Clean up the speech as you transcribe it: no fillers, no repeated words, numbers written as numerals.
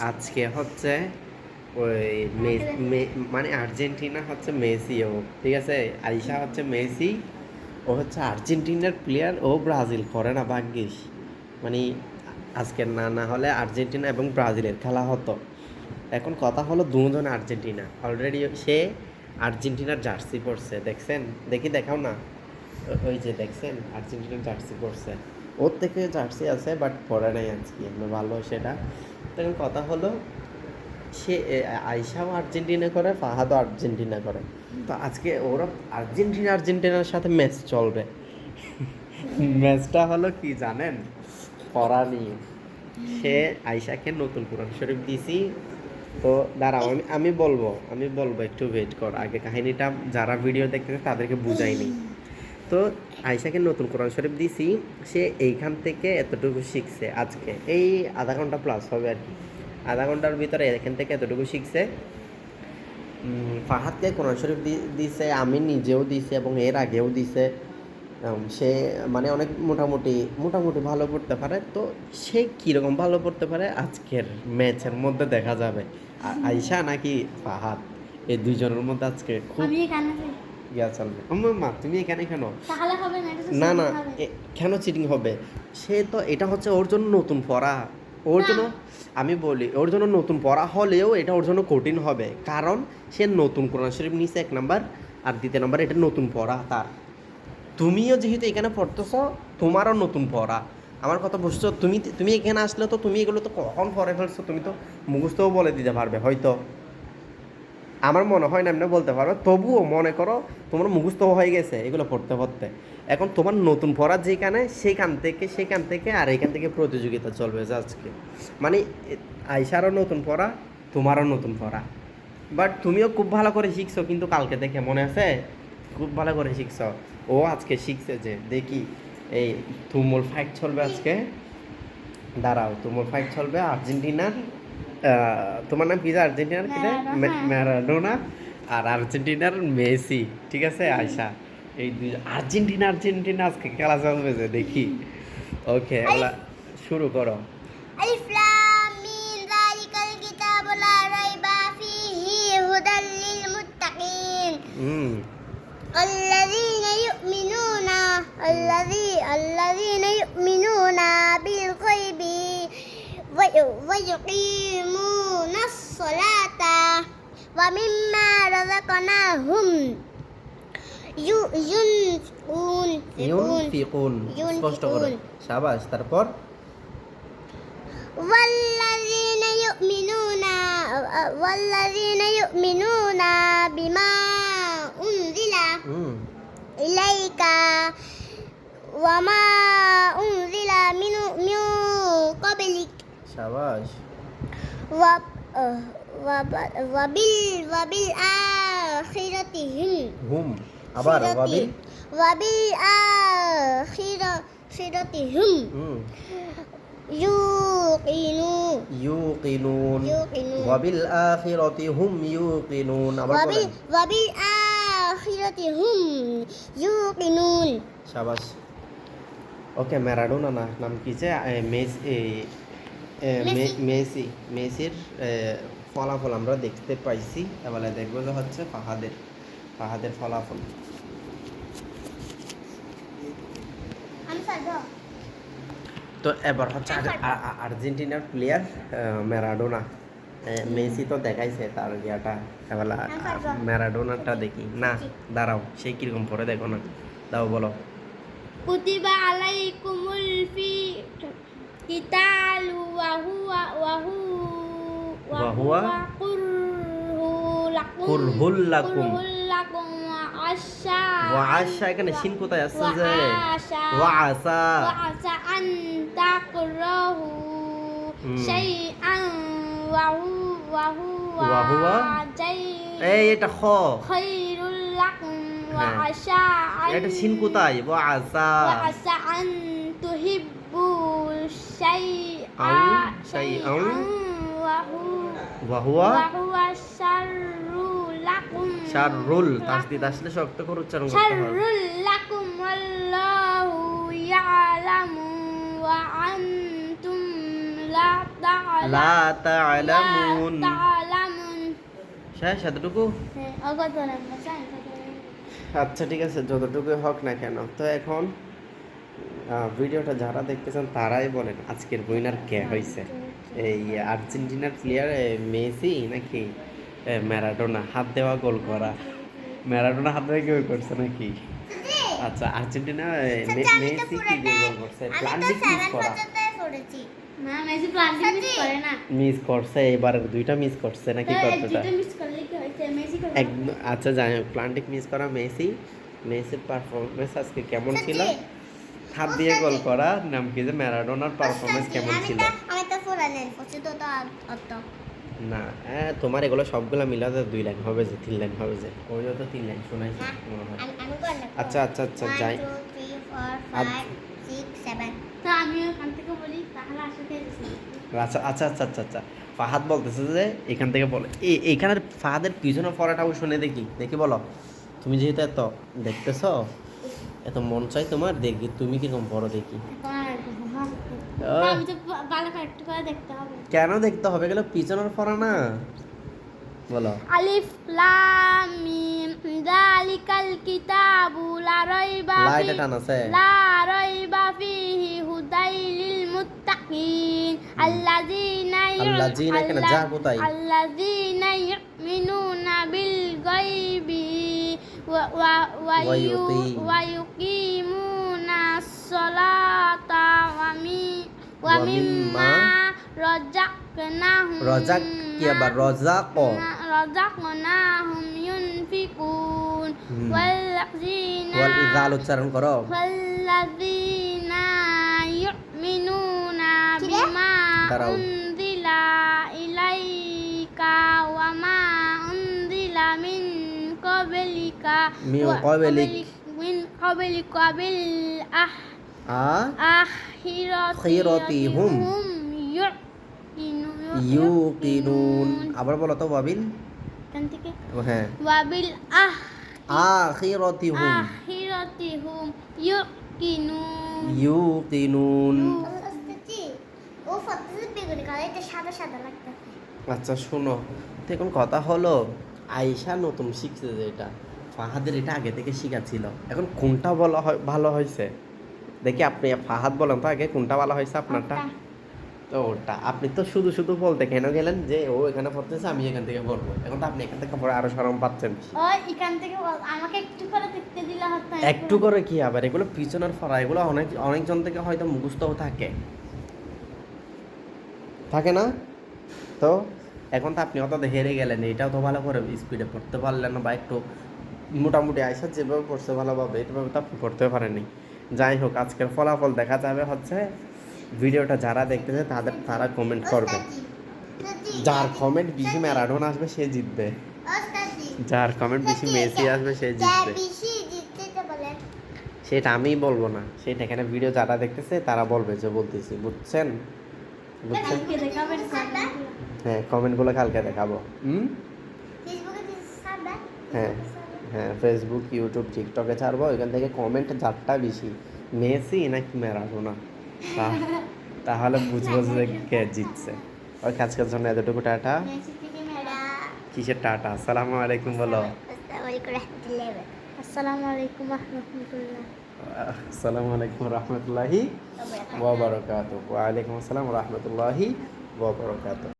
আজকে হচ্ছে ওই মানে আর্জেন্টিনা হচ্ছে মেসি, ও ঠিক আছে। আইসা হচ্ছে মেসি, ও হচ্ছে আর্জেন্টিনার প্লেয়ার, ও ব্রাজিল করে না ভাগ্যিস। মানে আজকের না না হলে আর্জেন্টিনা এবং ব্রাজিলের খেলা হতো। এখন কথা হলো দুজন আর্জেন্টিনা, অলরেডি সে আর্জেন্টিনার জার্সি পরছে, দেখছেন? দেখাও না। ওই যে দেখছেন আর্জেন্টিনার জার্সি পরছে, ওর থেকে জার্সি আছে বাট পরে নাই আজকে, আমরা ভালো সেটা। তখন কথা হলো সে আয়শাও আর্জেন্টিনা করে, ফাহাদও আর্জেন্টিনা করে। তো আজকে ওরা আর্জেন্টিনার সাথে ম্যাচ চলবে। ম্যাচটা হলো কি জানেন? পড়া নিয়ে। সে আয়শাকে নতুন কোরআন শরীফ দিছি। তো দাঁড়াও, আমি বলবো একটু ওয়েট কর, আগে কাহিনীটা যারা ভিডিও দেখতেছে তাদেরকে বুঝাইনি। তো আয়শাকে নতুন কোরআন শরীফ দিছি, সে এইখান থেকে এতটুকু শিখছে আজকে, এই আধা ঘন্টা প্লাস হবে আর কি। আধা ঘন্টার ভিতরে এখান থেকে এতটুকু শিখছে। ফাহাদকে কোরআন শরীফ দিছে, আমি নিজেও দিছি এবং এর আগেও দিছে। সে মানে অনেক মোটামুটি ভালো পড়তে পারে। তো সে কীরকম ভালো পড়তে পারে আজকের ম্যাচের মধ্যে দেখা যাবে। আয়শা নাকি ফাহাদ, এই দুইজনের মধ্যে আজকে খুব ইয়া চলবে। মা তুমি এখানে কেন? না না, কেন চিটিং হবে? সে তো এটা হচ্ছে ওর জন্য নতুন পড়া, ওর জন্য আমি বলি ওর জন্য নতুন পড়া হলেও এটা ওর জন্য কঠিন হবে, কারণ সে নতুন কোরআন শরীফ নিছে 1 নাম্বার, আর 2 নাম্বার এটা নতুন পড়া তার। তুমিও যেহেতু এখানে পড়তেছ, তোমারও নতুন পড়া। আমার কথা বুঝছো? তুমি এখানে আসলে তো তুমি এগুলো তো কখন পড়ে ফেলছো, তুমি তো মুখস্থও বলে দিতে পারবে হয়তো। আমার মনে হয় না এমনি বলতে পারবে, তবুও মনে করো তোমার মুখস্থ হয়ে গেছে এগুলো পড়তে পড়তে। এখন তোমার নতুন পড়া যেখানে, সেখান থেকে আর এখান থেকে প্রতিযোগিতা চলবে যে আজকে। মানে আয়শারও নতুন পড়া, তোমারও নতুন পড়া। বাট তুমিও খুব ভালো করে শিখছো কিন্তু কালকে থেকে মনে আছে, খুব ভালো করে শিখছো। ও আজকে শিখছে যে দেখি এই তুমুল ফাইট চলবে আজকে। দাঁড়াও, তুমুল ফাইট চলবে আর্জেন্টিনার, তোমার নাম কি? যে আর্জেন্টিনার কি রে? ম্যারাডোনা আর আর্জেন্টিনার মেসি, ঠিক আছে আয়শা। এই দুই আর্জেন্টিনা আজকে খেলা চলবে যে দেখি। ওকে, এগুলা শুরু করো। ألف لام ميم ذلك الكتاب لا ريب فيه هدى للمتقين الذين يؤمنون بالغيب ويقيمون الصلاة ومما رزقناهم ইউনফিকুন, স্পষ্ট করে, শাবাশ। তারপর والذين يؤمنون بما أنزل إليك وما أنزل من قبلك শাবাশ। وبالآخرة হুম, আবার وبالآخرة هم ইউকিনুন ওয়াবিল আখিরাতি হুম ইউকিনুন। আবার বলেন وبالآخرة هم يوقنون। শাবাশ। ওকে, ম্যারাডোনা না, নাম কি যে মেসির ফলাফল আমরা দেখতে পাইছি। এবারে দেখবো যে হচ্ছে ফাহাদের ফলাফল। তো এবার হচ্ছে আর্জেন্টিনার প্লেয়ার ম্যারাডোনা। মেসি তো দেখাইছে তার ইয়াটা, এবার ম্যারাডোনাটা দেখি না। দাঁড়াও, সেই কিরকম পরে দেখো না, দাও বলো। কুতিবা আলাইকুমুল কিতালু ওয়া হুয়া কুরহুল লাকুম। ওয়া আশা, এখানে শিন কোথায় আসছে যে? ওয়া আসা আন তাকরাহু শাইআন ওয়া হুয়া এই এটা খ খায়রুল লাকুম ওয়া আশা এটা শিন কোথায়? ওয়া আসা আন তুহিব্বু শাইআন ওয়া হুয়া শাররুল, তাসদিদ আসলে শক্ত করে উচ্চারণ করতে হবে। শাররুল লাকুম আল্লাহু ইয়ালামু ওয়া আনতুম লা তা'লাম লা তা'লামুন তা'লামুন শেষ এতটুকু হ্যাঁ অগত নাম্বার সাইন আচ্ছা ঠিক আছে যতটুকু হোক না কেন তো এখন ভিডিওটা যারা দেখতেছেন তারাই বলেন আজকের উইনার কে হয়েছে এই আর্জেন্টিনার প্লেয়ার মেসি নাকি ম্যারাডোনা হাত দেওয়া গোল করা ম্যারাডোনা হাত দেওয়া কেউ করছে নাকি আচ্ছা আর্জেন্টিনা মেসি কি দিয়ে গোল করছে প্লান্টিক মিস করা না মেসি প্লান্টিং মিস করে না মিস করছে এবারের দুইটা মিস করছে নাকি কতটা যেটা মিস করলে কি হইছে মেসি করে একদম আচ্ছা যাই হোক প্লান্টিক মিস করা মেসির পারফরমেন্স আজকে কেমন ছিল হাত দিয়ে গোল করা নাম কি যে ম্যারাডোনার পারফরমেন্স কেমন ছিল আমি তো ফুরানের ফসে তো অত না তোমার এগুলো সবগুলো মিলাতে 2 লাইন হবে যে 3 লাইন হবে যে ওই তো 3 লাইন শোনাইছে মনে হয় আমি কোন আচ্ছা আচ্ছা আচ্ছা যাই 1 2 3 4 5 6 7 তো আমি ওখান থেকে বলি তাহলে আসতে আচ্ছা আচ্ছা আচ্ছা আচ্ছা আচ্ছা ফাহাদ বলতেছে যে এখান থেকে বলে এইখানে ফাহাদের পিছনে পড়াটাও শুনে দেখি বলো তুমি যেহেতু এত দেখতেছ এত মন চাই তোমার দেখি তুমি কিরকম বড় দেখি আমি তো ভালো করে একটু করে দেখতে হবে কেন দেখতে হবে গেলে পিছনের পড়া না বলো আলিফ লাম মিম যালিকাল কিতাবু লা রাইবা লাইটে টান আছে লা রাইবা ফিহি হুদাই লিল মুত্তাকিন আল্লাযীনা কেন যা কোথায় আল্লাযীনা ইউমিনুনা বিল গায়বি ওয়া ইউকিমুনাস সালাতা ওয়া মিম্মা রাযাকনাহুম রাজাক কি আবার রাজাক রাযাকনাহুম ইউনফিকুন ওয়াল্লাযীনা ওয়াল ইযাল উচ্চারণ করো ওয়াল্লাযীনা ইউমিনুনা বিমা দাঁড়াও। উনজিলা ইলাইকা ওয়া মা উনজিলা মিন ক্বাবলিকা মিন ক্বাবলিক। মিন ক্বাবলিকা বিল আখিরাতিহুম ইউকিনুন আবার বলো তো ওয়াবিল এখান থেকে হ্যাঁ ওয়াবিল আখিরাতিহুম আখিরাতিহুম ইউকিনুন ইউকিনুন ও ফটোতে বেগুনি কালার এটা সাদা সাদা লাগতেছে আচ্ছা শোনো তো এখন কথা হলো আয়েশা নতুন শিখছে যে এটা ফাহাদের এটা আগে থেকে শেখা ছিল এখন কোনটা বলা হয় ভালো হয়েছে দেখি আপনি ফাহাদ বলেন তো আগে কোনটা ভালো হয়েছে আপনারটা তো ওটা আপনি তো শুধু শুধু বলতে কেন গেলেন যে ও এখানে পড়তেছে আমি এখান থেকে পড়বো এখন তো আপনি এখান থেকে পড়ে আরো শরম পাচ্ছেন ও এখান থেকে আমাকে একটু করে দেখতে দিলে হতো একটু করে কি আবার এগুলো পিছনের ফরা এগুলো অনেকজন থেকে হয়তো মুখস্থও থাকে না তো এখন তো আপনি অত হেরে গেলেন এটাও তো ভালো করে স্পিডে পড়তে পারলেন না বা একটু মোটামুটি আয়সা যেভাবে পড়ছে ভালোভাবে এভাবে তো আপনি পড়তে পারেননি যাই হোক আজকের ফলাফল দেখা যাবে হচ্ছে ভিডিওটা যারা দেখতেছে তারা কমেন্ট করবে যার কমেন্ট বেশি ম্যারাডোনা আসবে সে জিতবে যার কমেন্ট বেশি মেসি আসবে সে জিতবে সেটা আমিই বলবো না সেটা এখানে ভিডিও যারা দেখতেছে তারা বলবে যে বলতেছি বুঝছেন হ্যাঁ কমেন্টগুলো কালকে দেখাবো হ্যাঁ হ্যাঁ ফেসবুক ইউটিউব টিকটকে ছাড়বো ওইখান থেকে কমেন্ট যারটা বেশি মেসি নাকি ম্যারাডোনা তাহলে বুঝবো যে কে জিতছে ওই আজকের জন্য এতটুকু টাটা কিসের টাটা আসসালামু আলাইকুম বলো আসসালামু আলাইকুম রাহমাতুল্লাহ আসসালামু আলাইকুম রহমতুল্লাহি ওয়া বারাকাতুহু ওয়া আলাইকুম আসসালাম ওয়া রাহমাতুল্লাহি ওয়া বারাকাতুহু